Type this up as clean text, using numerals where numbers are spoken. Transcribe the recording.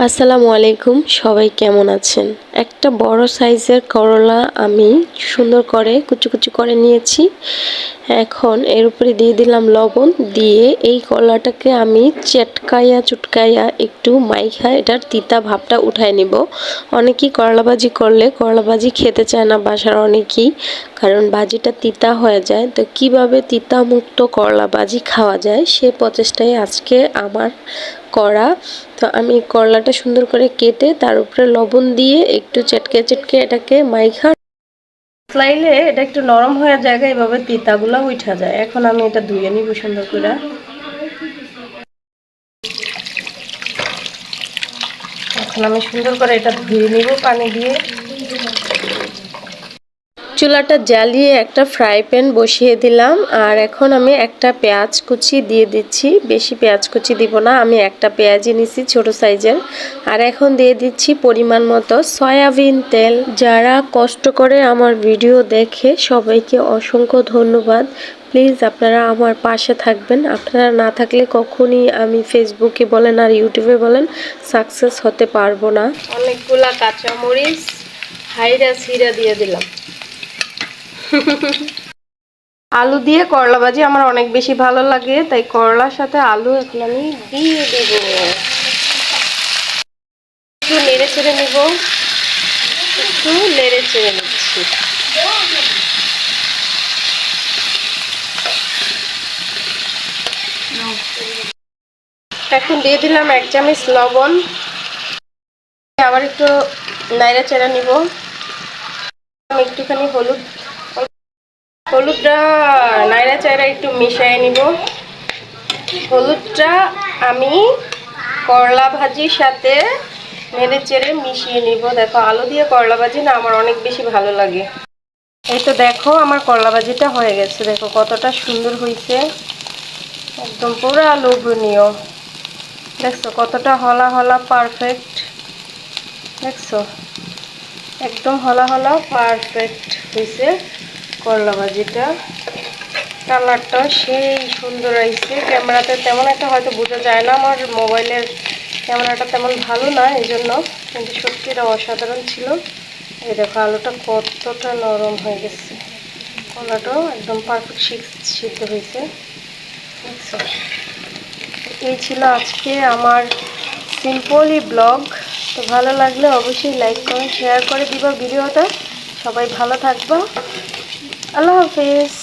আসসালামু আলাইকুম, সবাই কেমন আছেন? একটা বড় সাইজের করলা আমি সুন্দর করে কুচি কুচি করে নিয়েছি। এখন এর উপরে দিয়ে দিলাম লবণ, দিয়ে এই করলাটাকে আমি চটকাইয়া একটু মাইখা এটার তিতা ভাবটা উঠায় নিব। অনেকেই করলা ভাজি করলে করলা ভাজি খেতে চায় না বাসার অনেকেই, কারণ ভাজিটা তিতা হয়ে যায়। তো কিভাবে তিতা মুক্ত করলা ভাজি খাওয়া যায় সে প্রচেষ্টাই আজকে আমার করা। তো আমি করলাটা সুন্দর করে কেটে তার উপরে লবণ দিয়ে একটু চটকে এটাকে মাইখা ফ্লাইলে এটা একটু নরম হয়ে যায়, এভাবে তিতাগুলো উঠা যায়। এখন আমি এটা ধুয়ে নিব সুন্দর করে। এখন আমি সুন্দর করে এটা ধুয়ে নিব পানি দিয়ে। চুলাটা জ্বালিয়ে একটা ফ্রাই প্যান বসিয়ে দিলাম, আর এখন আমি একটা পেঁয়াজ কুচি দিয়ে দিচ্ছি। বেশি পেঁয়াজ কুচি দিব না, আমি একটা পেঁয়াজই নিছি ছোট সাইজের। আর এখন দিয়ে দিচ্ছি পরিমাণ মতো সয়াবিন তেল। যারা কষ্ট করে আমার ভিডিও দেখে সবাইকে অসংখ্য ধন্যবাদ। প্লিজ আপনারা আমার পাশে থাকবেন। আপনারা না থাকলে কখনই আমি ফেসবুকে বলেন আর ইউটিউবে বলেন সাকসেস হতে পারবো না। অনেকগুলা কাঁচামরিচ হাইরা ছিঁড়া দিয়ে দিলাম। আলু দিয়ে করলা ভাজি আমার অনেক বেশি ভালো লাগে, তাই করলার সাথে আলু এখন আমি দিয়ে দেব। একটু নেড়ে চেড়ে নিব, একটু নেড়ে চেড়ে নিচ্ছি। এখন দিয়ে দিলাম 1 চামচ লবণ, আবার একটু নেড়ে চেড়ে নিব। একটুখানি হলুদটা নাইরা চাইরা একটু মিশিয়ে নিব। হলুদটা আমি করলা ভাজির সাথে নেড়ে চেড়ে মিশিয়ে নিব। দেখো, আলু দিয়ে করলা ভাজি না আমার অনেক বেশি ভালো লাগে। এই তো দেখো আমার করলা ভাজিটা হয়ে গেছে। দেখো কতটা সুন্দর হয়েছে, একদম পুরো লোভনীয়। দেখছো কতটা হলা হলা পারফেক্ট, দেখছো একদম হলা হলা পারফেক্ট হয়েছে করলা ভাজিটা। কালারটা সেই সুন্দর আসছে। ক্যামেরাতে তেমন একটা হয়তো বোঝা যায় না, আমার মোবাইলের ক্যামেরাটা তেমন ভালো না এই জন্য, কিন্তু সত্যি এটা অসাধারণ ছিল। এই দেখো আলুটা কতটা নরম হয়ে গেছে, কলাটাও একদম পারফেক্ট সিদ্ধ হয়েছে। দেখছো, এই ছিল আজকে আমার সিম্পলি ব্লগ। তো ভালো লাগলে অবশ্যই লাইক কমেন্ট শেয়ার করে দিবা ভিডিওটা। সবাই ভালো থাকবা, আল্লাহ হাফেজ।